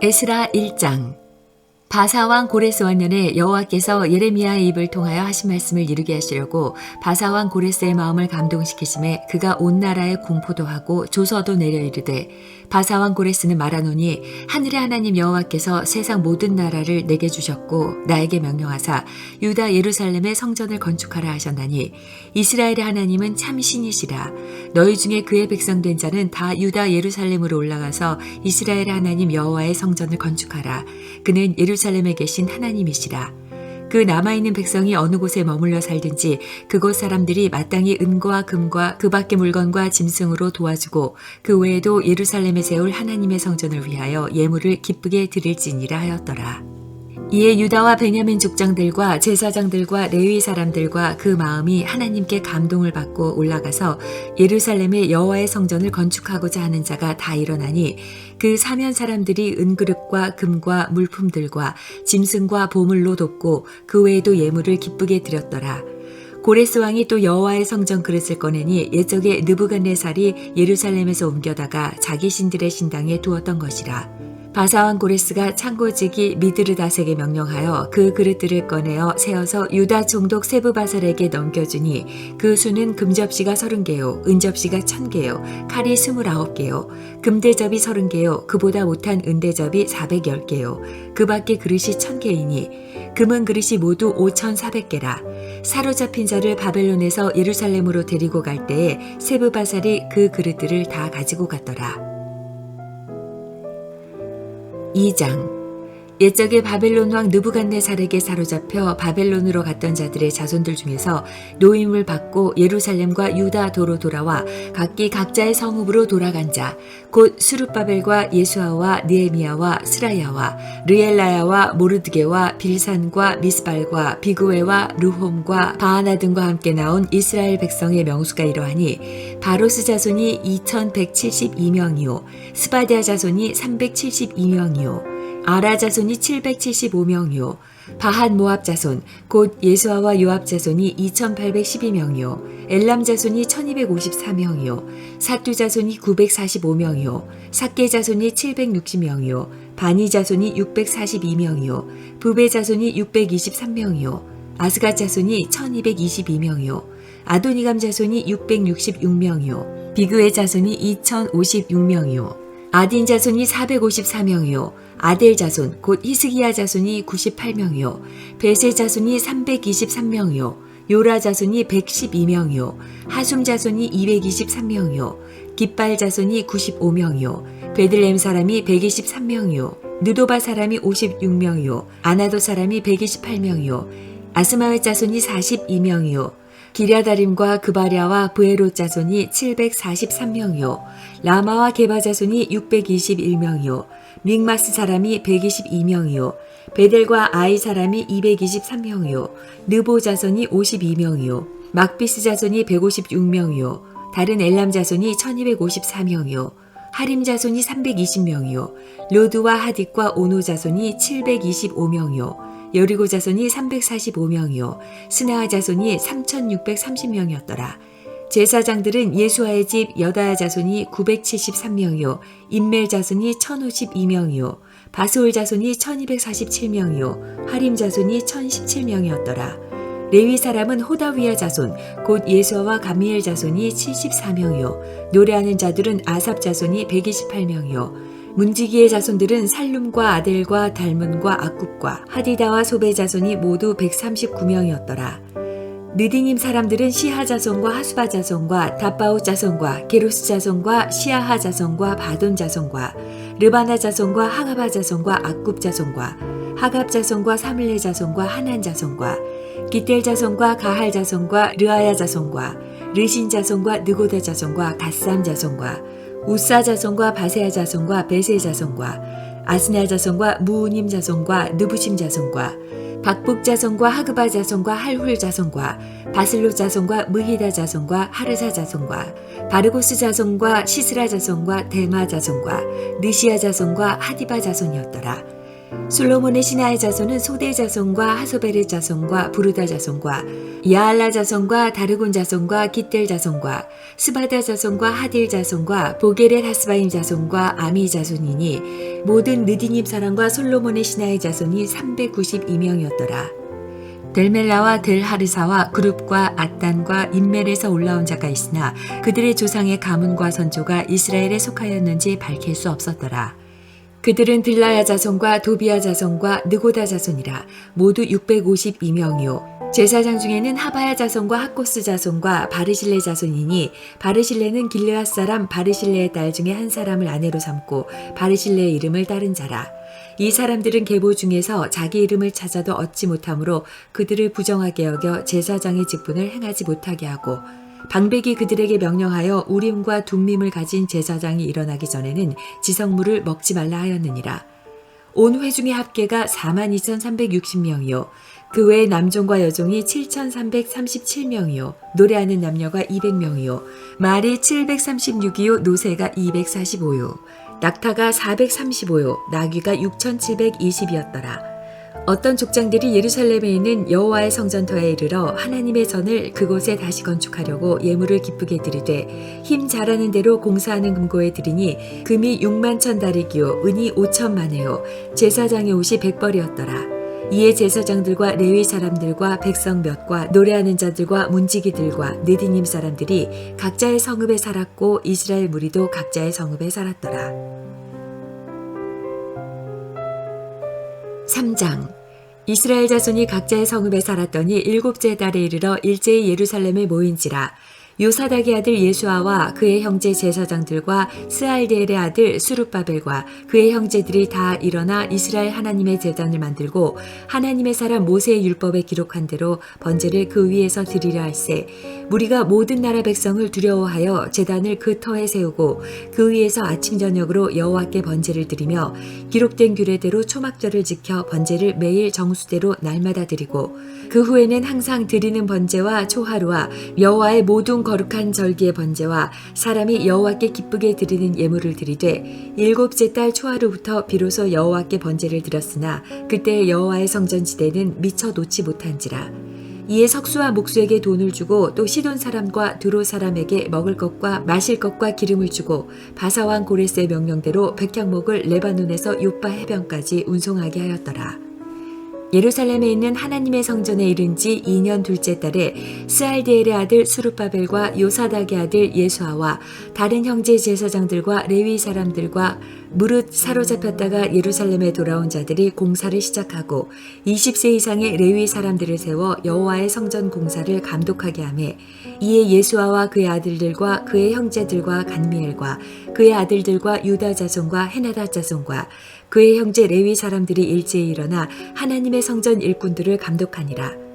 에스라 1장. 바사왕 고레스 원년에 여호와께서 예레미야의 입을 통하여 하신 말씀을 이루게 하시려고 바사왕 고레스의 마음을 감동시키심에 그가 온 나라에 공포도 하고 조서도 내려 이르되, 바사왕 고레스는 말하노니 하늘의 하나님 여호와께서 세상 모든 나라를 내게 주셨고 나에게 명령하사 유다 예루살렘의 성전을 건축하라 하셨나니, 이스라엘의 하나님은 참 신이시라. 너희 중에 그의 백성 된 자는 다 유다 예루살렘으로 올라가서 이스라엘의 하나님 여호와의 성전을 건축하라. 그는 예루살렘에 계신 하나님이시라. 그 남아있는 백성이 어느 곳에 머물러 살든지 그곳 사람들이 마땅히 은과 금과 그 밖의 물건과 짐승으로 도와주고 그 외에도 예루살렘에 세울 하나님의 성전을 위하여 예물을 기쁘게 드릴지니라 하였더라. 이에 유다와 베냐민 족장들과 제사장들과 레위 사람들과 그 마음이 하나님께 감동을 받고 올라가서 예루살렘에 여호와의 성전을 건축하고자 하는 자가 다 일어나니, 그 사면 사람들이 은그릇과 금과 물품들과 짐승과 보물로 돕고 그 외에도 예물을 기쁘게 드렸더라. 고레스 왕이 또 여호와의 성전 그릇을 꺼내니 옛적에 느부갓네살이 예루살렘에서 옮겨다가 자기 신들의 신당에 두었던 것이라. 바사왕 고레스가 창고지기 미드르닷에게 명령하여 그 그릇들을 꺼내어 세어서 유다 총독 세브바살에게 넘겨주니, 그 수는 금접시가 30개요 은접시가 1000개요 칼이 29개요 금대접이 30개요 그보다 못한 은대접이 410개요 그 밖의 그릇이 1000개이니 금은 그릇이 모두 5400개라. 사로잡힌 자를 바벨론에서 예루살렘으로 데리고 갈 때에 세브바살이 그 그릇들을 다 가지고 갔더라. 2장. 옛적에 바벨론 왕 느부갓네살에게 사로잡혀 바벨론으로 갔던 자들의 자손들 중에서 노임을 받고 예루살렘과 유다 도로 돌아와 각기 각자의 성읍으로 돌아간 자, 곧 수룹바벨과 예수아와 느헤미야와 스라야와 르엘라야와 모르드게와 빌산과 미스발과 비그웨와 르홈과 바하나 등과 함께 나온 이스라엘 백성의 명수가 이러하니, 바로스 자손이 2172명이요 스바디아 자손이 372명이요 아라 자손이 775명이요 바한 모압 자손 곧 예수아와 요압 자손이 2812명이요 엘람 자손이 1254명이요 사뚜 자손이 945명이요 삭게 자손이 760명이요 바니 자손이 642명이요 부베 자손이 623명이요 아스갓 자손이 1222명이요 아도니감 자손이 666명이요 비그의 자손이 2056명이요 아딘 자손이 454명이요 아델 자손 곧 히스기야 자손이 98명이요 베세 자손이 323명이요 요라 자손이 112명이요 하숨 자손이 223명이요 깃발 자손이 95명이요 베들레헴 사람이 123명이요 느도바 사람이 56명이요 아나도 사람이 128명이요 아스마웻 자손이 42명이요 기랴다림과 그바랴와 브에롯 자손이 743명이요 라마와 게바 자손이 621명이요 믹마스 사람이 122명이요 베델과 아이 사람이 223명이요 느보 자손이 52명이요 막비스 자손이 156명이요 다른 엘람 자손이 1254명이요 하림 자손이 320명이요 로드와 하딕과 오노 자손이 725명이요 여리고 자손이 345명이요 스나아 자손이 3630명이었더라. 제사장들은 예수아의 집 여다야 자손이 973명이요 임멜 자손이 1052명이요 바스올 자손이 1247명이요 하림 자손이 1017명이었더라. 레위 사람은 호다위야 자손 곧 예수아와 감미엘 자손이 74명이요 노래하는 자들은 아삽 자손이 128명이요 문지기의 자손들은 살룸과 아델과 달문과 악굽과 하디다와 소베 자손이 모두 139명이었더라. 느디님 사람들은 시하 자손과 하수바 자손과 다바오 자손과 게로스 자손과 시아하 자손과 바돈 자손과 르바나 자손과 하갑바 자손과 악굽 자손과 하갑 자손과 사물레 자손과 하난 자손과 기델 자손과 가할 자손과 르아야 자손과 르신 자손과 느고다 자손과 갓삼 자손과 우사 자손과 바세아 자손과 베세 자손과 아스나 자손과 무우님 자손과 느부심 자손과 박북 자손과 하그바 자손과 할훌 자손과 바슬로 자손과 무히다 자손과 하르사 자손과 바르고스 자손과 시스라 자손과 데마 자손과 느시아 자손과 하디바 자손이었더라. 솔로몬의 신하의 자손은 소대 자손과 하소베르 자손과 부르다 자손과 야알라 자손과 다르곤 자손과 깃델 자손과 스바다 자손과 하딜 자손과 보게렛 하스바임 자손과 아미 자손이니 모든 느디님 사람과 솔로몬의 신하의 자손이 392명이었더라. 델멜라와 델하르사와 그룹과 앗단과 인멜에서 올라온 자가 있으나 그들의 조상의 가문과 선조가 이스라엘에 속하였는지 밝힐 수 없었더라. 그들은 들라야 자손과 도비야 자손과 느고다 자손이라 모두 652명이요. 제사장 중에는 하바야 자손과 하코스 자손과 바르실레 자손이니 바르실레는 길르앗 사람 바르실레의 딸 중에 한 사람을 아내로 삼고 바르실레의 이름을 따른 자라. 이 사람들은 계보 중에서 자기 이름을 찾아도 얻지 못하므로 그들을 부정하게 여겨 제사장의 직분을 행하지 못하게 하고 방백이 그들에게 명령하여 우림과 둠밈을 가진 제사장이 일어나기 전에는 지성물을 먹지 말라 하였느니라. 온 회중의 합계가 42,360명이요. 그 외에 남종과 여종이 7,337명이요. 노래하는 남녀가 200명이요. 말이 736이요. 노새가 245요. 낙타가 435요. 나귀가 6,720이었더라. 어떤 족장들이 예루살렘에 있는 여호와의 성전터에 이르러 하나님의 전을 그곳에 다시 건축하려고 예물을 기쁘게 드리되 힘 잘하는 대로 공사하는 금고에 드리니 금이 6만 천 다리기요 은이 5천만 회요 제사장의 옷이 100벌이었더라. 이에 제사장들과 레위 사람들과 백성 몇과 노래하는 자들과 문지기들과 느디님 사람들이 각자의 성읍에 살았고 이스라엘 무리도 각자의 성읍에 살았더라. 3장. 이스라엘 자손이 각자의 성읍에 살았더니 일곱째 달에 이르러 일제히 예루살렘에 모인지라. 요사닥의 아들 예수아와 그의 형제 제사장들과 스알디엘의 아들 수룹바벨과 그의 형제들이 다 일어나 이스라엘 하나님의 제단을 만들고 하나님의 사람 모세의 율법에 기록한 대로 번제를 그 위에서 드리려 할세. 무리가 모든 나라 백성을 두려워하여 제단을 그 터에 세우고 그 위에서 아침 저녁으로 여호와께 번제를 드리며 기록된 규례대로 초막절을 지켜 번제를 매일 정수대로 날마다 드리고 그 후에는 항상 드리는 번제와 초하루와 여호와의 모든 거룩한 절기의 번제와 사람이 여호와께 기쁘게 드리는 예물을 드리되 일곱째 달 초하루부터 비로소 여호와께 번제를 드렸으나 그때 여호와의 성전지대는 미처 놓지 못한지라. 이에 석수와 목수에게 돈을 주고 또 시돈 사람과 두로 사람에게 먹을 것과 마실 것과 기름을 주고 바사왕 고레스의 명령대로 백향목을 레바논에서 요빠 해변까지 운송하게 하였더라. 예루살렘에 있는 하나님의 성전에 이른 지 2년 둘째 달에 스알디엘의 아들 수룹바벨과 요사닥의 아들 예수아와 다른 형제 제사장들과 레위 사람들과 무릇 사로잡혔다가 예루살렘에 돌아온 자들이 공사를 시작하고 20세 이상의 레위 사람들을 세워 여호와의 성전 공사를 감독하게 하매 이에 예수아와 그의 아들들과 그의 형제들과 간미엘과 그의 아들들과 유다 자손과 헤나다 자손과 그의 형제 레위 사람들이 일제히 일어나 하나님의 성전 일꾼들을 감독하니라.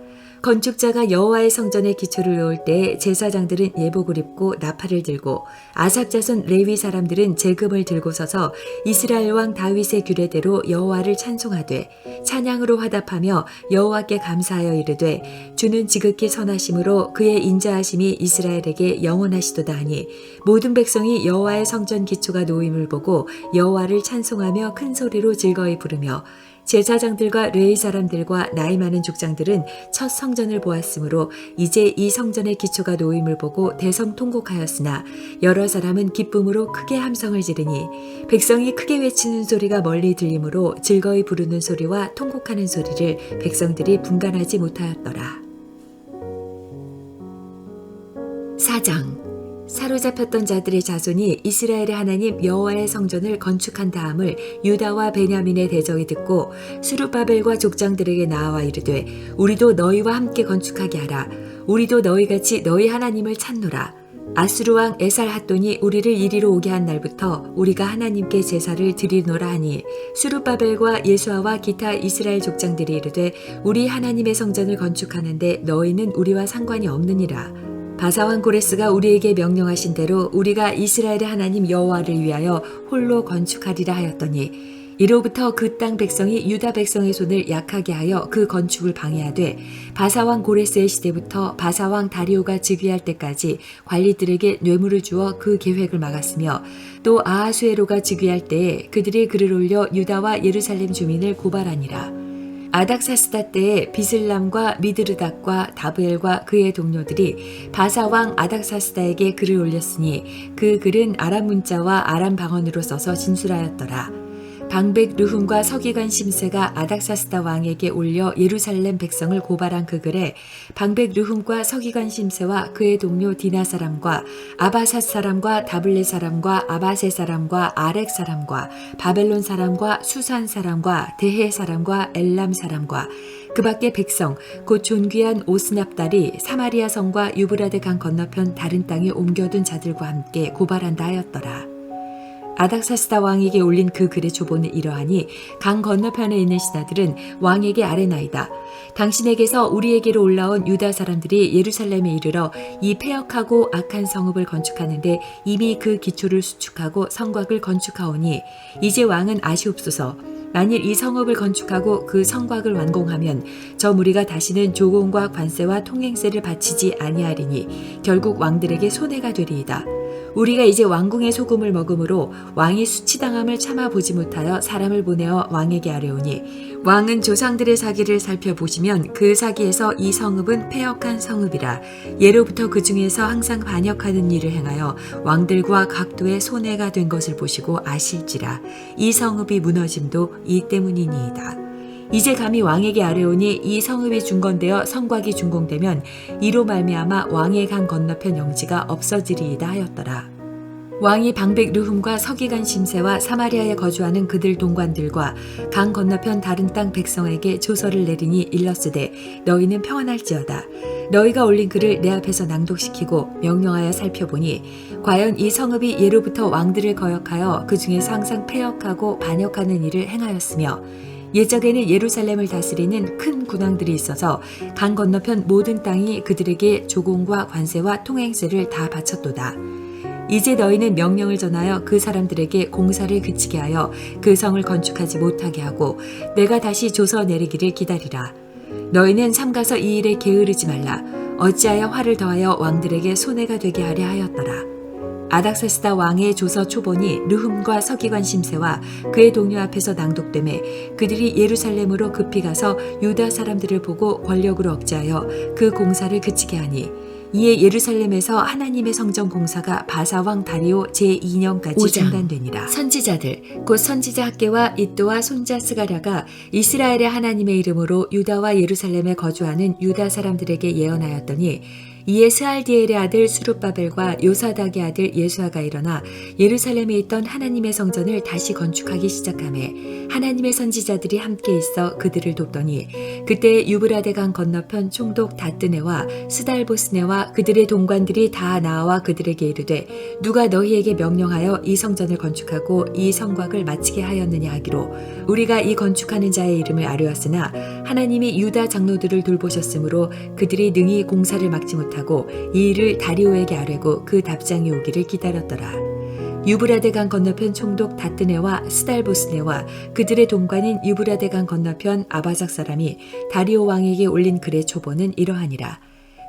건축자가 여호와의 성전의 기초를 놓을 때에 제사장들은 예복을 입고 나팔을 들고 아삽 자손 레위 사람들은 제금을 들고 서서 이스라엘 왕 다윗의 규례대로 여호와를 찬송하되 찬양으로 화답하며 여호와께 감사하여 이르되 주는 지극히 선하심으로 그의 인자하심이 이스라엘에게 영원하시도다 하니 모든 백성이 여호와의 성전 기초가 놓임을 보고 여호와를 찬송하며 큰 소리로 즐거이 부르며 제사장들과 레위 사람들과 나이 많은 족장들은 첫 성전을 보았으므로 이제 이 성전의 기초가 놓임을 보고 대성통곡하였으나 여러 사람은 기쁨으로 크게 함성을 지르니 백성이 크게 외치는 소리가 멀리 들리므로 즐거이 부르는 소리와 통곡하는 소리를 백성들이 분간하지 못하였더라. 4장. 사로잡혔던 자들의 자손이 이스라엘의 하나님 여호와의 성전을 건축한 다음을 유다와 베냐민의 대적이 듣고 수룹바벨과 족장들에게 나와 이르되 우리도 너희와 함께 건축하게 하라. 우리도 너희같이 너희 하나님을 찾노라. 아수르 왕 에살핫돈이 우리를 이리로 오게 한 날부터 우리가 하나님께 제사를 드리노라 하니 수룹바벨과 예수아와 기타 이스라엘 족장들이 이르되 우리 하나님의 성전을 건축하는데 너희는 우리와 상관이 없느니라. 바사왕 고레스가 우리에게 명령하신 대로 우리가 이스라엘의 하나님 여호와를 위하여 홀로 건축하리라 하였더니 이로부터 그 땅 백성이 유다 백성의 손을 약하게 하여 그 건축을 방해하되 바사왕 고레스의 시대부터 바사왕 다리오가 즉위할 때까지 관리들에게 뇌물을 주어 그 계획을 막았으며 또 아하수에로가 즉위할 때에 그들이 글을 올려 유다와 예루살렘 주민을 고발하니라. 아닥사스다 때에 비슬람과 미드르닥과 다브엘과 그의 동료들이 바사왕 아닥사스다에게 글을 올렸으니 그 글은 아람 문자와 아람 방언으로 써서 진술하였더라. 방백 르훔과 서기관 심세가 아닥사스다 왕에게 올려 예루살렘 백성을 고발한 그 글에 방백 르훔과 서기관 심세와 그의 동료 디나 사람과 아바삿 사람과 다블레 사람과 아바세 사람과 아렉 사람과 바벨론 사람과 수산 사람과 대해 사람과 엘람 사람과 그 밖의 백성 곧 존귀한 오스납달이 사마리아 성과 유브라데 강 건너편 다른 땅에 옮겨둔 자들과 함께 고발한다 하였더라. 아닥사스다 왕에게 올린 그 글의 조본은 이러하니 강 건너편에 있는 신하들은 왕에게 아뢰나이다. 당신에게서 우리에게로 올라온 유다 사람들이 예루살렘에 이르러 이 패역하고 악한 성읍을 건축하는데 이미 그 기초를 수축하고 성곽을 건축하오니 이제 왕은 아시옵소서. 만일 이 성읍을 건축하고 그 성곽을 완공하면 저 무리가 다시는 조공과 관세와 통행세를 바치지 아니하리니 결국 왕들에게 손해가 되리이다. 우리가 이제 왕궁의 소금을 먹음으로 왕이 수치당함을 참아보지 못하여 사람을 보내어 왕에게 아뢰오니 왕은 조상들의 사기를 살펴보시면 그 사기에서 이 성읍은 패역한 성읍이라 예로부터 그 중에서 항상 반역하는 일을 행하여 왕들과 각도의 손해가 된 것을 보시고 아실지라 이 성읍이 무너짐도 이 때문이니이다. 이제 감히 왕에게 아뢰오니 이 성읍이 중건되어 성곽이 준공되면 이로 말미암아 왕의 강 건너편 영지가 없어지리이다 하였더라. 왕이 방백 르훔과 서기관 심세와 사마리아에 거주하는 그들 동관들과 강 건너편 다른 땅 백성에게 조서를 내리니 일렀으되 너희는 평안할지어다. 너희가 올린 글을 내 앞에서 낭독시키고 명령하여 살펴보니 과연 이 성읍이 예로부터 왕들을 거역하여 그 중에서 항상 패역하고 반역하는 일을 행하였으며 옛적에는 예루살렘을 다스리는 큰 군왕들이 있어서 강 건너편 모든 땅이 그들에게 조공과 관세와 통행세를 다 바쳤도다. 이제 너희는 명령을 전하여 그 사람들에게 공사를 그치게 하여 그 성을 건축하지 못하게 하고 내가 다시 조서 내리기를 기다리라. 너희는 삼가서 이 일에 게으르지 말라. 어찌하여 화를 더하여 왕들에게 손해가 되게 하려 하였더라. 아닥사스다 왕의 조서 초본이 르훔과 서기관 심세와 그의 동료 앞에서 낭독되매 그들이 예루살렘으로 급히 가서 유다 사람들을 보고 권력으로 억제하여 그 공사를 그치게 하니 이에 예루살렘에서 하나님의 성전 공사가 바사왕 다리오 제2년까지 중단되니라. 선지자들 곧 선지자 학개와 이또와 손자 스가랴가 이스라엘의 하나님의 이름으로 유다와 예루살렘에 거주하는 유다 사람들에게 예언하였더니 이에 스알디엘의 아들 수룹바벨과 요사닥의 아들 예수아가 일어나 예루살렘에 있던 하나님의 성전을 다시 건축하기 시작하매 하나님의 선지자들이 함께 있어 그들을 돕더니 그때 유브라데 강 건너편 총독 다뜨네와 스달보스네와 그들의 동관들이 다 나와 그들에게 이르되 누가 너희에게 명령하여 이 성전을 건축하고 이 성곽을 마치게 하였느냐 하기로 우리가 이 건축하는 자의 이름을 아뢰었으나 하나님이 유다 장로들을 돌보셨으므로 그들이 능히 공사를 막지 못하고 이 일을 다리오에게 아뢰고 그 답장이 오기를 기다렸더라. 유브라데 강 건너편 총독 다뜨네와 스달보스네와 그들의 동관인 유브라데 강 건너편 아바삭 사람이 다리오 왕에게 올린 글의 초본은 이러하니라.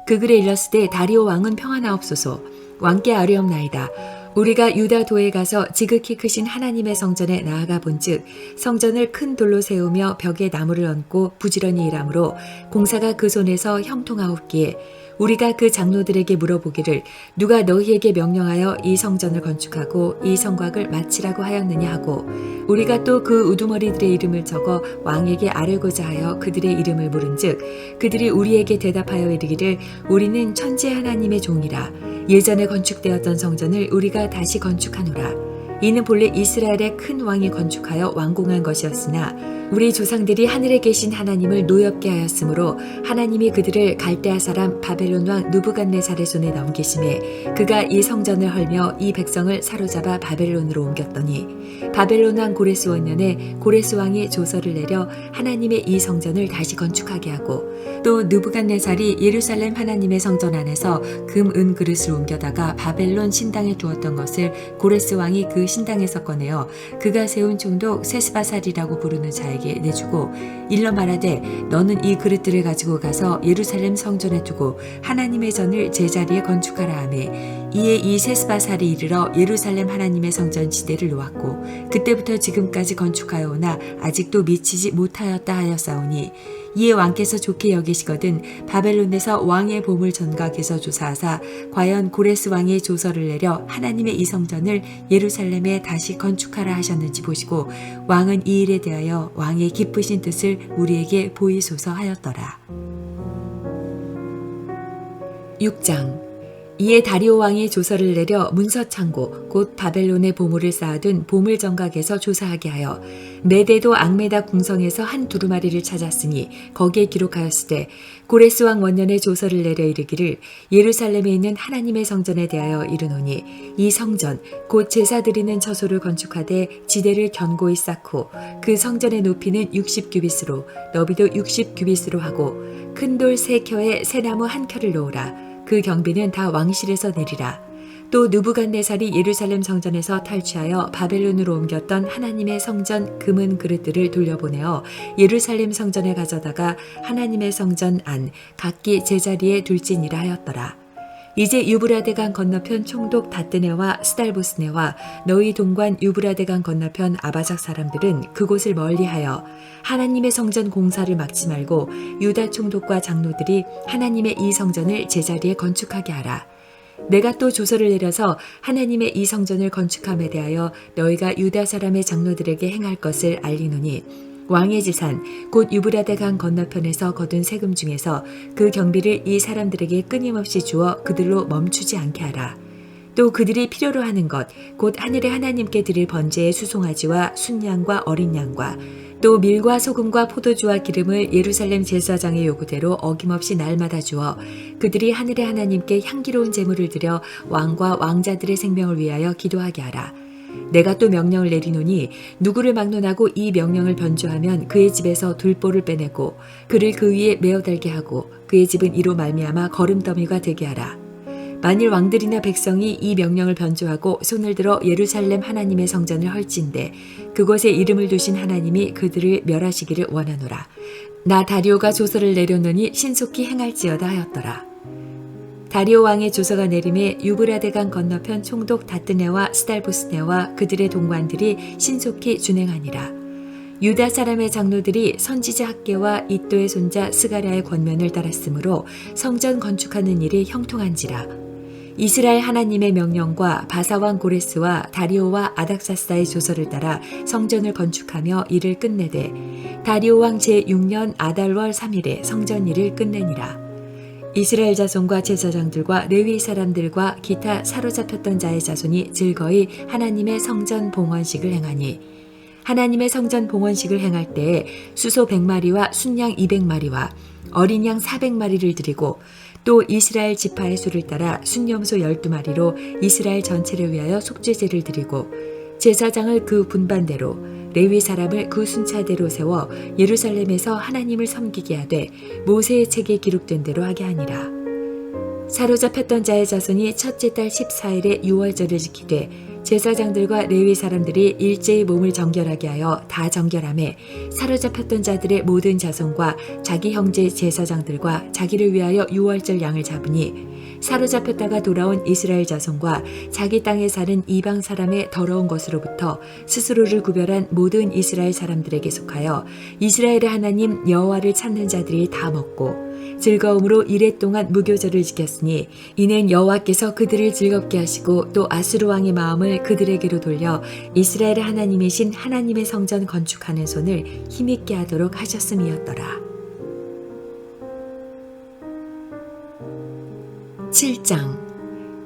그 글에 일렀으되 다리오 왕은 평안하옵소서. 왕께 아뢰옵나이다. 우리가 유다도에 가서 지극히 크신 하나님의 성전에 나아가 본즉 성전을 큰 돌로 세우며 벽에 나무를 얹고 부지런히 일하므로 공사가 그 손에서 형통하옵기에 우리가 그 장로들에게 물어보기를 누가 너희에게 명령하여 이 성전을 건축하고 이 성곽을 마치라고 하였느냐 하고 우리가 또 그 우두머리들의 이름을 적어 왕에게 아뢰고자 하여 그들의 이름을 물은즉 그들이 우리에게 대답하여 이르기를 우리는 천지 하나님의 종이라 예전에 건축되었던 성전을 우리가 다시 건축하노라. 이는 본래 이스라엘의 큰 왕이 건축하여 완공한 것이었으나 우리 조상들이 하늘에 계신 하나님을 노엽게 하였으므로 하나님이 그들을 갈대아 사람 바벨론 왕 느부갓네살의 손에 넘기심에 그가 이 성전을 헐며 이 백성을 사로잡아 바벨론으로 옮겼더니 바벨론 왕 고레스 원년에 고레스 왕이 조서를 내려 하나님의 이 성전을 다시 건축하게 하고 또 느부갓네살이 예루살렘 하나님의 성전 안에서 금, 은 그릇을 옮겨다가 바벨론 신당에 두었던 것을 고레스 왕이 그 그 신당에서 꺼내어 그가 세운 총독 세스바살이라고 부르는 자에게 내주고 일러 말하되 너는 이 그릇들을 가지고 가서 예루살렘 성전에 두고 하나님의 전을 제자리에 건축하라 하매 이에 이 세스바살이 이르러 예루살렘 하나님의 성전 지대를 놓았고 그때부터 지금까지 건축하여 오나 아직도 미치지 못하였다 하였사오니 이에 왕께서 좋게 여기시거든 바벨론에서 왕의 보물 전각에서 조사하사 과연 고레스 왕의 조서를 내려 하나님의 이 성전을 예루살렘에 다시 건축하라 하셨는지 보시고 왕은 이 일에 대하여 왕의 기쁘신 뜻을 우리에게 보이소서 하였더라. 6장 이에 다리오 왕이 조서를 내려 문서 창고 곧 바벨론의 보물을 쌓아둔 보물 정각에서 조사하게 하여 메데도 앙메다 궁성에서 한 두루마리를 찾았으니 거기에 기록하였으되 고레스 왕 원년에 조서를 내려 이르기를 예루살렘에 있는 하나님의 성전에 대하여 이르노니 이 성전 곧 제사 드리는 처소를 건축하되 지대를 견고히 쌓고 그 성전의 높이는 60규빗으로 너비도 60규빗으로 하고 큰 돌 3켜에 새나무 1켜를 놓으라. 그 경비는 다 왕실에서 내리라. 또 느부갓네살이 예루살렘 성전에서 탈취하여 바벨론으로 옮겼던 하나님의 성전 금은 그릇들을 돌려보내어 예루살렘 성전에 가져다가 하나님의 성전 안 각기 제자리에 둘지니라 하였더라. 이제 유브라데강 건너편 총독 다뜨네와 스달보스네와 너희 동관 유브라데강 건너편 아바작 사람들은 그곳을 멀리하여 하나님의 성전 공사를 막지 말고 유다 총독과 장로들이 하나님의 이 성전을 제자리에 건축하게 하라. 내가 또 조서를 내려서 하나님의 이 성전을 건축함에 대하여 너희가 유다 사람의 장로들에게 행할 것을 알리노니 왕의 재산 곧 유브라데강 건너편에서 거둔 세금 중에서 그 경비를 이 사람들에게 끊임없이 주어 그들로 멈추지 않게 하라. 또 그들이 필요로 하는 것 곧 하늘의 하나님께 드릴 번제의 수송아지와 순양과 어린 양과 또 밀과 소금과 포도주와 기름을 예루살렘 제사장의 요구대로 어김없이 날마다 주어 그들이 하늘의 하나님께 향기로운 제물을 드려 왕과 왕자들의 생명을 위하여 기도하게 하라. 내가 또 명령을 내리노니 누구를 막론하고 이 명령을 변조하면 그의 집에서 둘보를 빼내고 그를 그 위에 메어 달게 하고 그의 집은 이로 말미암아 거름더미가 되게 하라. 만일 왕들이나 백성이 이 명령을 변조하고 손을 들어 예루살렘 하나님의 성전을 헐진대 그곳에 이름을 두신 하나님이 그들을 멸하시기를 원하노라. 나 다리오가 조서를 내렸노니 신속히 행할지어다 하였더라. 다리오 왕의 조서가 내림에 유브라데강 건너편 총독 다뜨네와 스달보스네와 그들의 동관들이 신속히 준행하니라. 유다 사람의 장로들이 선지자 학계와 이또의 손자 스가랴의 권면을 따랐으므로 성전 건축하는 일이 형통한지라. 이스라엘 하나님의 명령과 바사왕 고레스와 다리오와 아닥사스다의 조서를 따라 성전을 건축하며 일을 끝내되 다리오 왕 제6년 아달월 3일에 성전 일을 끝내니라. 이스라엘 자손과 제사장들과 레위 사람들과 기타 사로잡혔던 자의 자손이 즐거이 하나님의 성전 봉헌식을 행하니 하나님의 성전 봉헌식을 행할 때에 수소 100마리와 순양 200마리와 어린 양 400마리를 드리고 또 이스라엘 지파의 수를 따라 순염소 12마리로 이스라엘 전체를 위하여 속죄제를 드리고 제사장을 그 분반대로 레위 사람을 그 순차대로 세워 예루살렘에서 하나님을 섬기게 하되 모세의 책에 기록된 대로 하게 하니라. 사로잡혔던 자의 자손이 첫째 달 14일에 유월절을 지키되 제사장들과 레위 사람들이 일제히 몸을 정결하게 하여 다 정결하매 사로잡혔던 자들의 모든 자손과 자기 형제 제사장들과 자기를 위하여 유월절 양을 잡으니 사로잡혔다가 돌아온 이스라엘 자손과 자기 땅에 사는 이방 사람의 더러운 것으로부터 스스로를 구별한 모든 이스라엘 사람들에게 속하여 이스라엘의 하나님 여호와를 찾는 자들이 다 먹고 즐거움으로 이레 동안 무교절을 지켰으니 이는 여호와께서 그들을 즐겁게 하시고 또 아수르 왕의 마음을 그들에게로 돌려 이스라엘의 하나님이신 하나님의 성전 건축하는 손을 힘있게 하도록 하셨음이었더라. 7장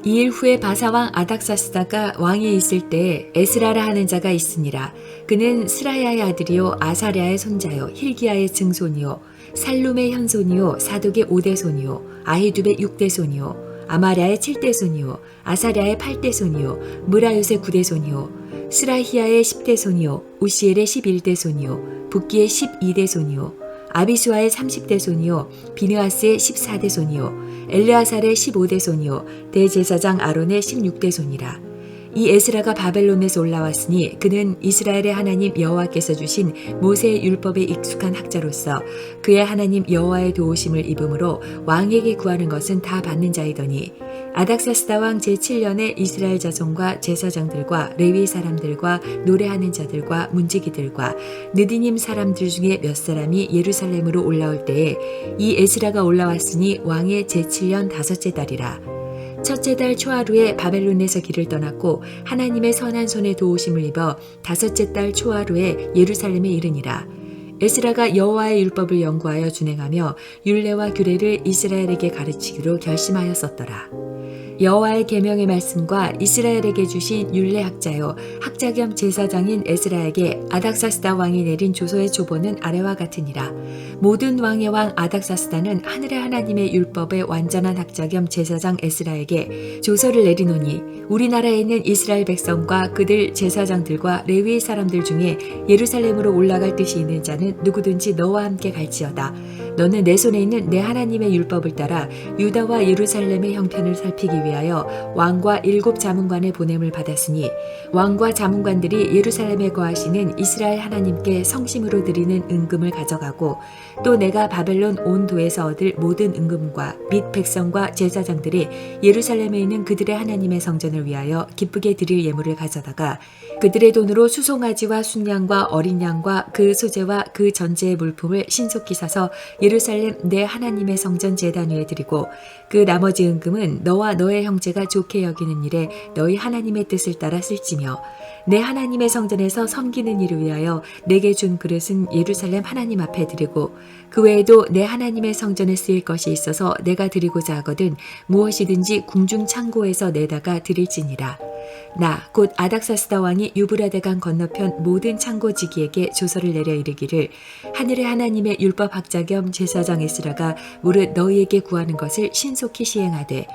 이일 후에 바사왕 아닥사스다가 왕에 있을 때에 에스라라 하는 자가 있으니라. 그는 스라야의 아들이요 아사랴의 손자요 힐기야의 증손이요 살룸의 현손이요 사독의 5대손이요 아히두의 6대손이요 아마랴의 7대손이요 아사랴의 8대손이요 무라요의 9대손이요 스라히야의 10대손이요 우시엘의 11대손이요 붓기의 12대손이요 아비수아의 30대손이요 비느하스의 14대손이요 엘르아살의 15대손이요 대제사장 아론의 16대손이라. 이 에스라가 바벨론에서 올라왔으니 그는 이스라엘의 하나님 여호와께서 주신 모세의 율법에 익숙한 학자로서 그의 하나님 여호와의 도우심을 입음으로 왕에게 구하는 것은 다 받는 자이더니 아닥사스다 왕 제7년에 이스라엘 자손과 제사장들과 레위 사람들과 노래하는 자들과 문지기들과 느디님 사람들 중에 몇 사람이 예루살렘으로 올라올 때에 이 에스라가 올라왔으니 왕의 제7년 다섯째 달이라. 첫째 달 초하루에 바벨론에서 길을 떠났고 하나님의 선한 손에 도우심을 입어 다섯째 달 초하루에 예루살렘에 이르니라. 에스라가 여호와의 율법을 연구하여 준행하며 율례와 규례를 이스라엘에게 가르치기로 결심하였었더라. 여호와의 계명의 말씀과 이스라엘에게 주신 율례학자요 학자 겸 제사장인 에스라에게 아닥사스다 왕이 내린 조서의 조본은 아래와 같으니라. 모든 왕의 왕 아닥사스다는 하늘의 하나님의 율법의 완전한 학자 겸 제사장 에스라에게 조서를 내리노니 우리나라에 있는 이스라엘 백성과 그들 제사장들과 레위 사람들 중에 예루살렘으로 올라갈 뜻이 있는 자는 누구든지 너와 함께 갈지어다. 너는 내 손에 있는 내 하나님의 율법을 따라 유다와 예루살렘의 형편을 살피기 위하여 왕과 7 자문관의 보냄을 받았으니 왕과 자문관들이 예루살렘에 거하시는 이스라엘 하나님께 성심으로 드리는 은금을 가져가고 또 내가 바벨론 온 도에서 얻을 모든 은금과 및 백성과 제사장들이 예루살렘에 있는 그들의 하나님의 성전을 위하여 기쁘게 드릴 예물을 가져다가 그들의 돈으로 수송아지와 순양과 어린 양과 그 소재와 그 전제의 물품을 신속히 사서 예루살렘 내 하나님의 성전 제단 위에 드리고 그 나머지 은금은 너와 너의 형제가 좋게 여기는 일에 너희 하나님의 뜻을 따라 쓸지며 내 하나님의 성전에서 섬기는 일을 위하여 내게 준 그릇은 예루살렘 하나님 앞에 드리고 그 외에도 내 하나님의 성전에 쓰일 것이 있어서 내가 드리고자 하거든 무엇이든지 궁중 창고에서 내다가 드릴지니라. 나 곧 아닥사스다 왕이 유브라데강 건너편 모든 창고지기에게 조서를 내려 이르기를 하늘의 하나님의 율법학자 겸 제사장 에스라가 무릇 너희에게 구하는 것을 신속히 시행하되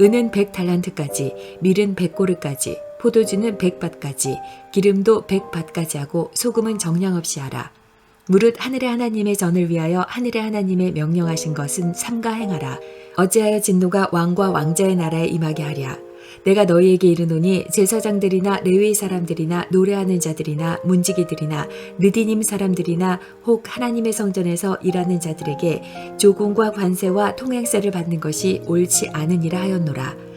은은 100달란트까지 밀은 100고르까지 포도주는 100밭까지 기름도 100밭까지 하고 소금은 정량 없이 하라. 무릇 하늘의 하나님의 전을 위하여 하늘의 하나님의 명령하신 것은 삼가 행하라. 어찌하여 진노가 왕과 왕자의 나라에 임하게 하랴. 내가 너희에게 이르노니 제사장들이나 레위 사람들이나 노래하는 자들이나 문지기들이나 느디님 사람들이나 혹 하나님의 성전에서 일하는 자들에게 조공과 관세와 통행세를 받는 것이 옳지 않으니라 하였노라.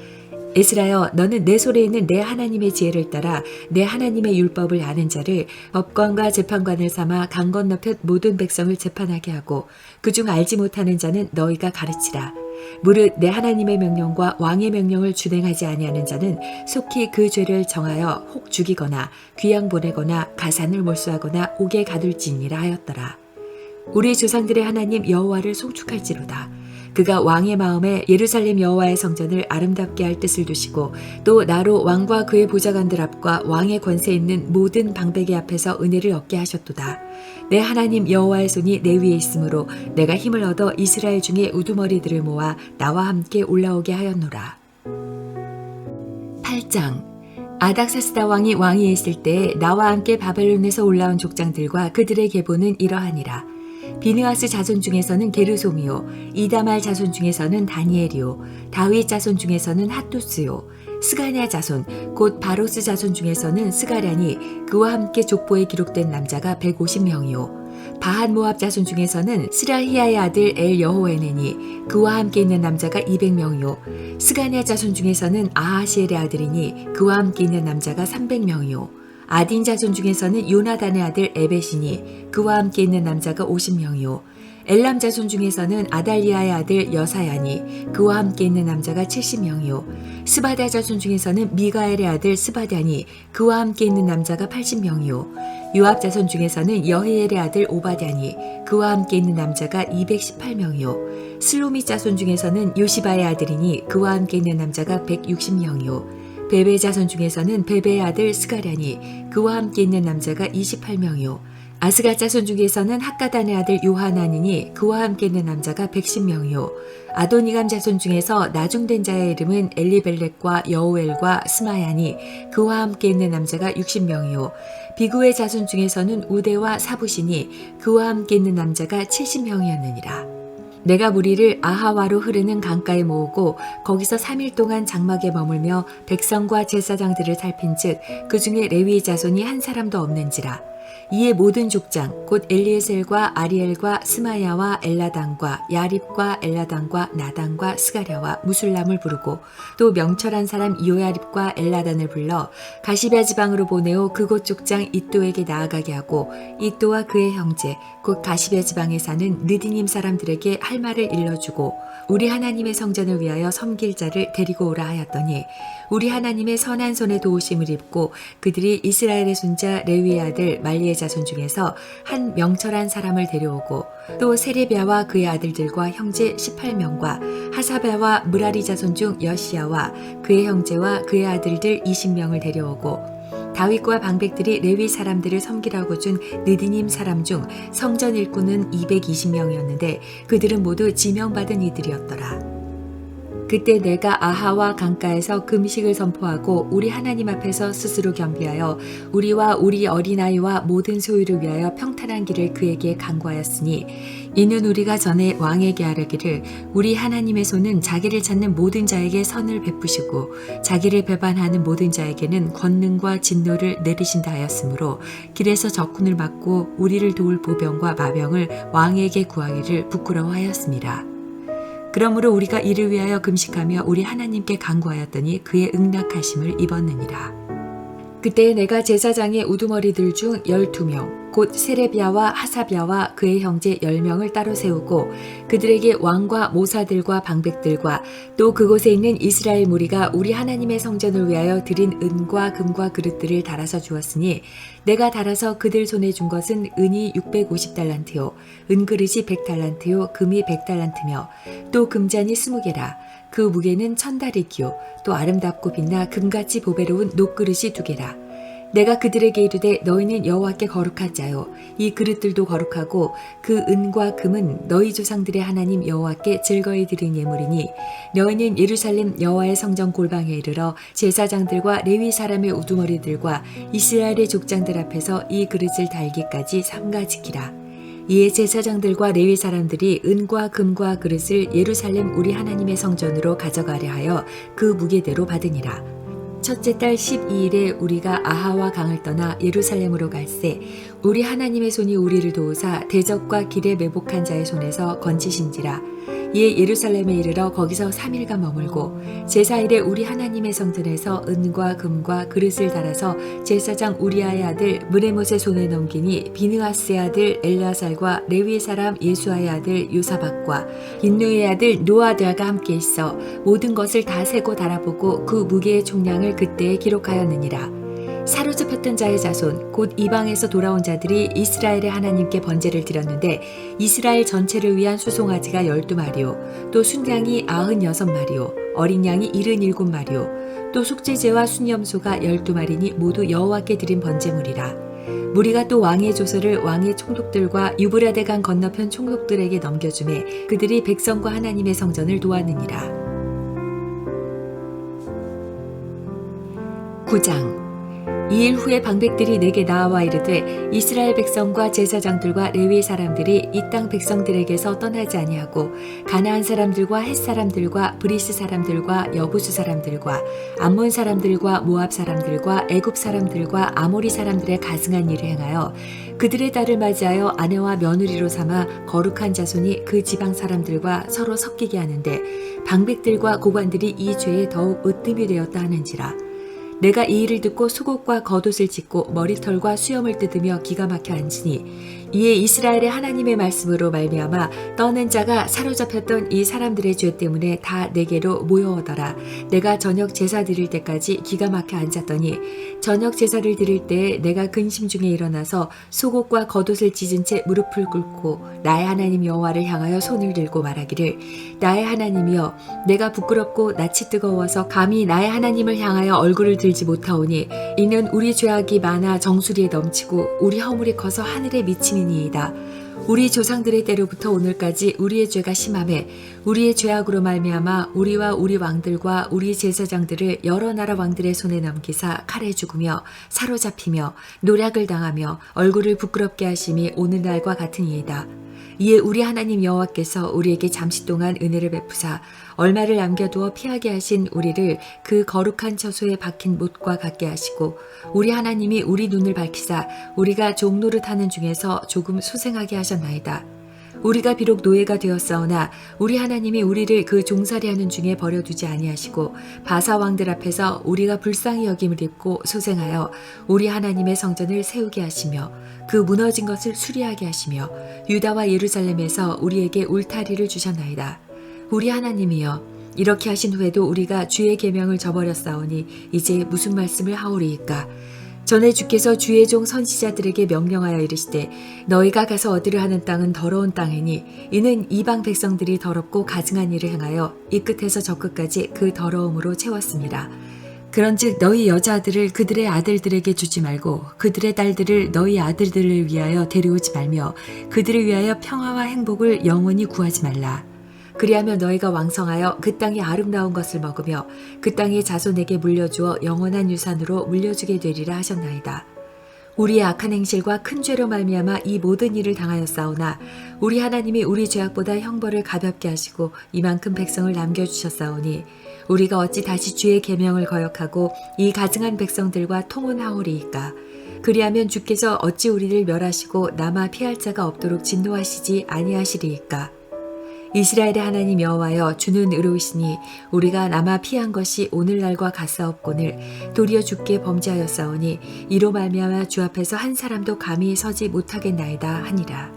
에스라여 너는 내 손에 있는 내 하나님의 지혜를 따라 내 하나님의 율법을 아는 자를 법관과 재판관을 삼아 강 건너편 모든 백성을 재판하게 하고 그중 알지 못하는 자는 너희가 가르치라. 무릇 내 하나님의 명령과 왕의 명령을 준행하지 아니하는 자는 속히 그 죄를 정하여 혹 죽이거나 귀양 보내거나 가산을 몰수하거나 옥에 가둘지니라 하였더라. 우리 조상들의 하나님 여호와를 송축할지로다. 그가 왕의 마음에 예루살렘 여호와의 성전을 아름답게 할 뜻을 두시고 또 나로 왕과 그의 보좌관들 앞과 왕의 권세 있는 모든 방백의 앞에서 은혜를 얻게 하셨도다. 내 하나님 여호와의 손이 내 위에 있으므로 내가 힘을 얻어 이스라엘 중에 우두머리들을 모아 나와 함께 올라오게 하였노라. 8장 아닥사스다 왕이 왕위에 있을 때에 나와 함께 바벨론에서 올라온 족장들과 그들의 계보는 이러하니라. 비느하스 자손 중에서는 게르솜이요 이다말 자손 중에서는 다니엘이요 다윗 자손 중에서는 핫투스요 스가랴 자손 곧 바로스 자손 중에서는 스가랴니 그와 함께 족보에 기록된 남자가 150명이요 바한 모압 자손 중에서는 스라히야의 아들 엘 여호에네니 그와 함께 있는 남자가 200명이요 스가랴 자손 중에서는 아하시엘의 아들이니 그와 함께 있는 남자가 300명이요 아딘 자손 중에서는 요나단의 아들 에벳이니 그와 함께 있는 남자가 50명이요 엘람 자손 중에서는 아달리아의 아들 여사야니 그와 함께 있는 남자가 70명이요 스바다 자손 중에서는 미가엘의 아들 스바다니 그와 함께 있는 남자가 80명이요 요압 자손 중에서는 여히엘의 아들 오바댜니 그와 함께 있는 남자가 218명이요 슬로미 자손 중에서는 요시바의 아들이니 그와 함께 있는 남자가 160명이요 베베 자손 중에서는 베베의 아들 스가랴니 그와 함께 있는 남자가 28명이요 아스가 자손 중에서는 학가단의 아들 요하나니니 그와 함께 있는 남자가 110명이요 아도니감 자손 중에서 나중된 자의 이름은 엘리벨렉과 여우엘과 스마야니 그와 함께 있는 남자가 60명이요 비구의 자손 중에서는 우대와 사부시니 그와 함께 있는 남자가 70명이었느니라. 내가 무리를 아하와로 흐르는 강가에 모으고 거기서 3일 동안 장막에 머물며 백성과 제사장들을 살핀즉 그 중에 레위 자손이 한 사람도 없는지라. 이에 모든 족장 곧 엘리에셀과 아리엘과 스마야와 엘라단과 야립과 엘라단과 나단과 스가랴와 무술람을 부르고 또 명철한 사람 요야립과 엘라단을 불러 가시베 지방으로 보내어 그곳 족장 이또에게 나아가게 하고 이또와 그의 형제 곧 가시베 지방에 사는 느디님 사람들에게 할 말을 일러주고 우리 하나님의 성전을 위하여 섬길 자를 데리고 오라 하였더니 우리 하나님의 선한 손에 도우심을 입고 그들이 이스라엘의 손자 레위의 아들 말리의 자손 중에서 한 명철한 사람을 데려오고 또 세레비아와 그의 아들들과 형제 18명과 하사베와 무라리 자손 중 여시야와 그의 형제와 그의 아들들 20명을 데려오고 다윗과 방백들이 레위 사람들을 섬기라고 준 느디님 사람 중 성전 일꾼은 220명이었는데 그들은 모두 지명받은 이들이었더라. 그때 내가 아하와 강가에서 금식을 선포하고 우리 하나님 앞에서 스스로 겸비하여 우리와 우리 어린아이와 모든 소유를 위하여 평탄한 길을 그에게 간구하였으니 이는 우리가 전에 왕에게 아뢰기를 우리 하나님의 손은 자기를 찾는 모든 자에게 선을 베푸시고 자기를 배반하는 모든 자에게는 권능과 진노를 내리신다 하였으므로 길에서 적군을 막고 우리를 도울 보병과 마병을 왕에게 구하기를 부끄러워하였습니다. 그러므로 우리가 이를 위하여 금식하며 우리 하나님께 간구하였더니 그의 응낙하심을 입었느니라. 그때 내가 제사장의 우두머리들 중 12명 곧 세레비아와 하사비아와 그의 형제 10명을 따로 세우고 그들에게 왕과 모사들과 방백들과 또 그곳에 있는 이스라엘 무리가 우리 하나님의 성전을 위하여 드린 은과 금과 그릇들을 달아서 주었으니 내가 달아서 그들 손에 준 것은 은이 650달란트요 은그릇이 100달란트요 금이 100달란트며 또 금잔이 20개라. 그 무게는 1000다리기요 또 아름답고 빛나 금같이 보배로운 녹그릇이 2개라. 내가 그들에게 이르되 너희는 여호와께 거룩한 자요 이 그릇들도 거룩하고 그 은과 금은 너희 조상들의 하나님 여호와께 즐거이 드린 예물이니 너희는 예루살렘 여호와의 성전 골방에 이르러 제사장들과 레위 사람의 우두머리들과 이스라엘의 족장들 앞에서 이 그릇을 달기까지 삼가 지키라. 이에 제사장들과 레위 사람들이 은과 금과 그릇을 예루살렘 우리 하나님의 성전으로 가져가려 하여 그 무게대로 받으니라. 첫째 달 12일에 우리가 아하와 강을 떠나 예루살렘으로 갈새 우리 하나님의 손이 우리를 도우사 대적과 길에 매복한 자의 손에서 건지신지라. 이에 예루살렘에 이르러 거기서 3일간 머물고 제4일에 우리 하나님의 성전에서 은과 금과 그릇을 달아서 제사장 우리아의 아들 무레못의 손에 넘기니 비느하스의 아들 엘르아살과 레위 사람 예수아의 아들 요사박과 빈누의 아들 노아드아가 함께 있어 모든 것을 다 세고 달아보고 그 무게의 총량을 그때에 기록하였느니라. 사로잡혔던 자의 자손 곧 이방에서 돌아온 자들이 이스라엘의 하나님께 번제를 드렸는데 이스라엘 전체를 위한 수송아지가 12마리요 또 순양이 96마리요 어린 양이 77마리요 또 속죄제와 순염소가 12마리니 모두 여호와께 드린 번제물이라. 무리가 또 왕의 조서를 왕의 총독들과 유브라데강 건너편 총독들에게 넘겨주매 그들이 백성과 하나님의 성전을 도왔느니라. 9장. 2일 후에 방백들이 내게 나와 이르되 이스라엘 백성과 제사장들과 레위 사람들이 이 땅 백성들에게서 떠나지 아니하고 가나안 사람들과 헷 사람들과 브리스 사람들과 여부수 사람들과 암몬 사람들과 모압 사람들과 애굽 사람들과 아모리 사람들의 가증한 일을 행하여 그들의 딸을 맞이하여 아내와 며느리로 삼아 거룩한 자손이 그 지방 사람들과 서로 섞이게 하는데 방백들과 고관들이 이 죄에 더욱 으뜸이 되었다 하는지라. 내가 이 일을 듣고 속옷과 겉옷을 찢고 머리털과 수염을 뜯으며 기가 막혀 앉으니 이에 이스라엘의 하나님의 말씀으로 말미암아 떠는 자가 사로잡혔던 이 사람들의 죄 때문에 다 내게로 모여오더라. 내가 저녁 제사 드릴 때까지 기가 막혀 앉았더니 저녁 제사를 드릴 때에 내가 근심 중에 일어나서 속옷과 겉옷을 찢은 채 무릎을 꿇고 나의 하나님 여호와를 향하여 손을 들고 말하기를 나의 하나님이여 내가 부끄럽고 낯이 뜨거워서 감히 나의 하나님을 향하여 얼굴을 들지 못하오니 이는 우리 죄악이 많아 정수리에 넘치고 우리 허물이 커서 하늘에 미치니이다. 우리 조상들의 때로부터 오늘까지 우리의 죄가 심하매 우리의 죄악으로 말미암아 우리와 우리 왕들과 우리 제사장들을 여러 나라 왕들의 손에 넘기사 칼에 죽으며 사로잡히며 노략을 당하며 얼굴을 부끄럽게 하심이 오늘날과 같으니이다. 이에 우리 하나님 여호와께서 우리에게 잠시 동안 은혜를 베푸사 얼마를 남겨두어 피하게 하신 우리를 그 거룩한 처소에 박힌 못과 같게 하시고 우리 하나님이 우리 눈을 밝히사 우리가 종노릇하는 중에서 조금 소생하게 하셨나이다. 우리가 비록 노예가 되었사오나 우리 하나님이 우리를 그 종살이하는 중에 버려두지 아니하시고 바사 왕들 앞에서 우리가 불쌍히 여김을 입고 소생하여 우리 하나님의 성전을 세우게 하시며 그 무너진 것을 수리하게 하시며 유다와 예루살렘에서 우리에게 울타리를 주셨나이다. 우리 하나님이여, 이렇게 하신 후에도 우리가 주의 계명을 저버렸사오니 이제 무슨 말씀을 하오리이까? 전에 주께서 주의 종 선지자들에게 명령하여 이르시되 너희가 가서 얻으려 하는 땅은 더러운 땅이니 이는 이방 백성들이 더럽고 가증한 일을 행하여 이 끝에서 저 끝까지 그 더러움으로 채웠습니다. 그런즉 너희 여자아들을 그들의 아들들에게 주지 말고 그들의 딸들을 너희 아들들을 위하여 데려오지 말며 그들을 위하여 평화와 행복을 영원히 구하지 말라. 그리하면 너희가 왕성하여 그 땅의 아름다운 것을 먹으며 그 땅의 자손에게 물려주어 영원한 유산으로 물려주게 되리라 하셨나이다. 우리의 악한 행실과 큰 죄로 말미암아 이 모든 일을 당하였사오나 우리 하나님이 우리 죄악보다 형벌을 가볍게 하시고 이만큼 백성을 남겨주셨사오니 우리가 어찌 다시 주의 계명을 거역하고 이 가증한 백성들과 통혼하오리이까? 그리하면 주께서 어찌 우리를 멸하시고 남아 피할 자가 없도록 진노하시지 아니하시리이까? 이스라엘의 하나님 여호와여, 주는 의로우시니 우리가 남아 피한 것이 오늘날과 같사옵거늘 도리어 주께 범죄하였사오니 이로 말미암아 주 앞에서 한 사람도 감히 서지 못하겠나이다 하니라.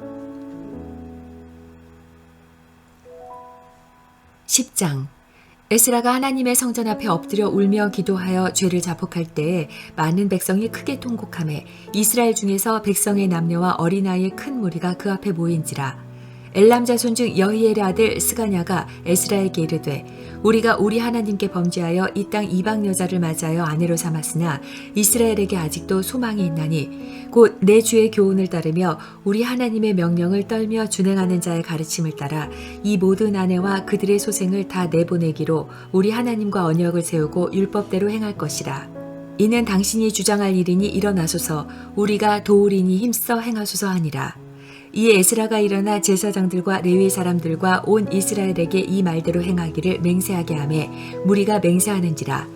10장. 에스라가 하나님의 성전 앞에 엎드려 울며 기도하여 죄를 자복할 때에 많은 백성이 크게 통곡하매 이스라엘 중에서 백성의 남녀와 어린아이의 큰 무리가 그 앞에 모인지라. 엘람 자손 중 여히엘의 아들 스가냐가 에스라에게 이르되 우리가 우리 하나님께 범죄하여 이 땅 이방 여자를 맞이하여 아내로 삼았으나 이스라엘에게 아직도 소망이 있나니 곧 내 주의 교훈을 따르며 우리 하나님의 명령을 떨며 준행하는 자의 가르침을 따라 이 모든 아내와 그들의 소생을 다 내보내기로 우리 하나님과 언약을 세우고 율법대로 행할 것이라. 이는 당신이 주장할 일이니 일어나소서, 우리가 도우리니 힘써 행하소서 하니라. 이에 에스라가 일어나 제사장들과 레위 사람들과 온 이스라엘에게 이 말대로 행하기를 맹세하게 하매 무리가 맹세하는지라.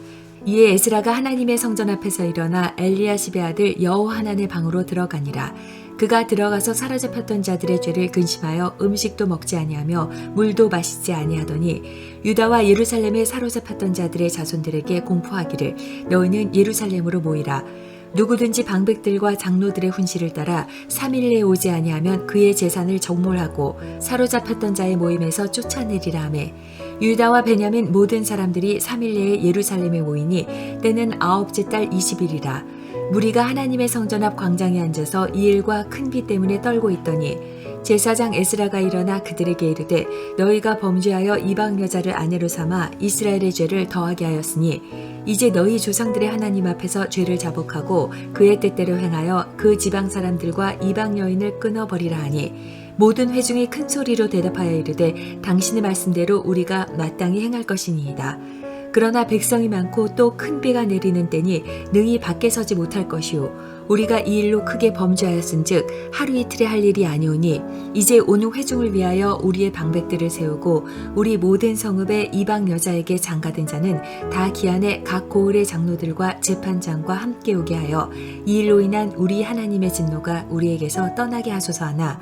이에 에스라가 하나님의 성전 앞에서 일어나 엘리야십의 아들 여호하난의 방으로 들어가니라. 그가 들어가서 사로잡혔던 자들의 죄를 근심하여 음식도 먹지 아니하며 물도 마시지 아니하더니 유다와 예루살렘에 사로잡혔던 자들의 자손들에게 공포하기를 너희는 예루살렘으로 모이라. 누구든지 방백들과 장로들의 훈시를 따라 3일 내에 오지 아니하면 그의 재산을 정몰하고 사로잡혔던 자의 모임에서 쫓아내리라 하매 유다와 베냐민 모든 사람들이 3일 내에 예루살렘에 모이니 때는 9째 달 20일이라. 무리가 하나님의 성전 앞 광장에 앉아서 이 일과 큰 비 때문에 떨고 있더니 제사장 에스라가 일어나 그들에게 이르되 너희가 범죄하여 이방 여자를 아내로 삼아 이스라엘의 죄를 더하게 하였으니 이제 너희 조상들의 하나님 앞에서 죄를 자복하고 그의 뜻대로 행하여 그 지방 사람들과 이방 여인을 끊어버리라 하니 모든 회중이 큰 소리로 대답하여 이르되 당신의 말씀대로 우리가 마땅히 행할 것이니이다. 그러나 백성이 많고 또 큰 비가 내리는 때니 능히 밖에 서지 못할 것이요 우리가 이 일로 크게 범죄하였은즉 하루 이틀에 할 일이 아니오니 이제 온 회중을 위하여 우리의 방백들을 세우고 우리 모든 성읍의 이방 여자에게 장가든 자는 다 기한에 각 고을의 장로들과 재판장과 함께 오게 하여 이 일로 인한 우리 하나님의 진노가 우리에게서 떠나게 하소서 하나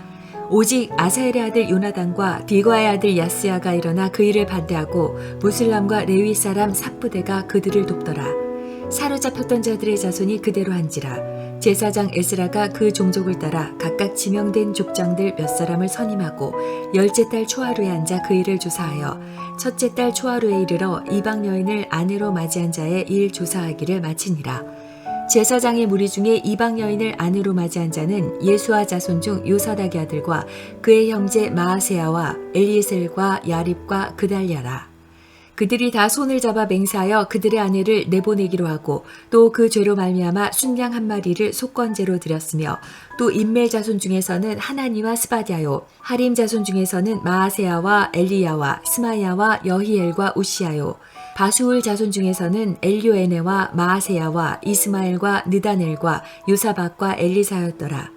오직 아사엘의 아들 요나단과 비과의 아들 야스야가 일어나 그 일을 반대하고 무슬람과 레위 사람 삽부대가 그들을 돕더라. 사로잡혔던 자들의 자손이 그대로 한지라. 제사장 에스라가 그 종족을 따라 각각 지명된 족장들 몇 사람을 선임하고 10째 달 초하루에 앉아 그 일을 조사하여 첫째 달 초하루에 이르러 이방 여인을 아내로 맞이한 자의 일 조사하기를 마치니라. 제사장의 무리 중에 이방 여인을 아내로 맞이한 자는 예수아 자손 중 요사닥의 아들과 그의 형제 마아세야와 엘리에셀과 야립과 그달랴라. 그들이 다 손을 잡아 맹세하여 그들의 아내를 내보내기로 하고 또 그 죄로 말미암아 순양 한 마리를 속건제로 드렸으며 또 인멜 자손 중에서는 하나니와 스바디아요 하림 자손 중에서는 마아세야와 엘리야와 스마야와 여히엘과 우시아요 바수울 자손 중에서는 엘요에네와 마아세야와 이스마엘과 느다넬과 요사박과 엘리사였더라.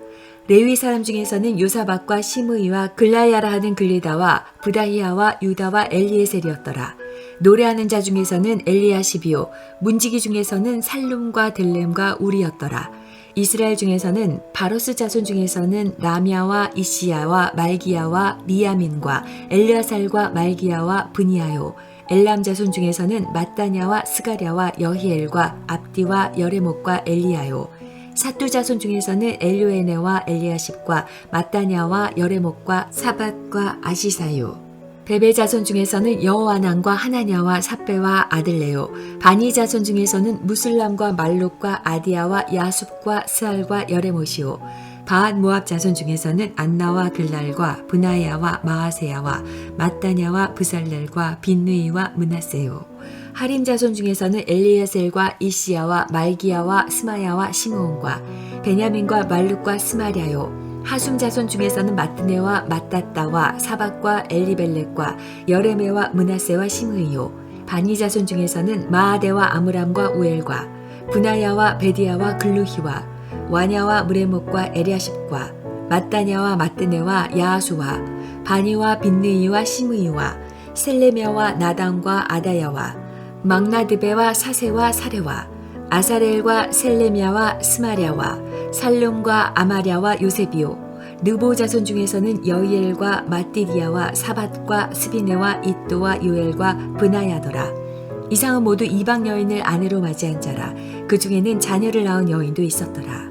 레위 사람 중에서는 요사박과 시므이와 글라야라 하는 글리다와 부다히아와 유다와 엘리에셀이었더라. 노래하는 자 중에서는 엘리야시비요, 문지기 중에서는 살룸과 델렘과 우리였더라. 이스라엘 중에서는 바로스 자손 중에서는 라미아와 이시야와 말기야와 미야민과 엘르아살과 말기야와 브니아요. 엘람 자손 중에서는 마따냐와 스가랴와 여히엘과 압디와 여레목과 엘리야요. 사뚜 자손 중에서는 엘요에네와 엘리야십과 마따냐와 여레목과 사밧과 아시사요. 베베 자손 중에서는 여호와난과 하나냐와 삽베와 아들레요. 바니 자손 중에서는 무슬람과 말록과 아디야와 야숲과 스알과 여레못이요. 바앗 모압 자손 중에서는 안나와 글랄과 브나야와 마아세야와 마따냐와 브살렐과 빈느이와 므낫세요. 하림 자손 중에서는 엘리에셀과 이시야와 말기야와 스마야와 시므온과 베냐민과 말룩과 스마랴요. 하숨 자손 중에서는 마뜨네와 마따따와 사박과 엘리벨렉과 여레메와 므낫세와 시므이요. 바니 자손 중에서는 마아데와 아므람과 우엘과 브나야와 베디야와 글루히와 와냐와 무레목과 에리아십과 마따냐와 마뜨네와 야하수와 바니와 빈느이와 시므이와 셀레미아와 나단과 아다야와 막나드베와 사세와 사레와 아사렐과 셀레미아와 스마랴와 살룸과 아마랴와 요셉이요. 느보 자손 중에서는 여이엘과 마띠디아와 사밧과 스비네와 이또와 요엘과 브나야더라. 이상은 모두 이방 여인을 아내로 맞이한 자라. 그 중에는 자녀를 낳은 여인도 있었더라.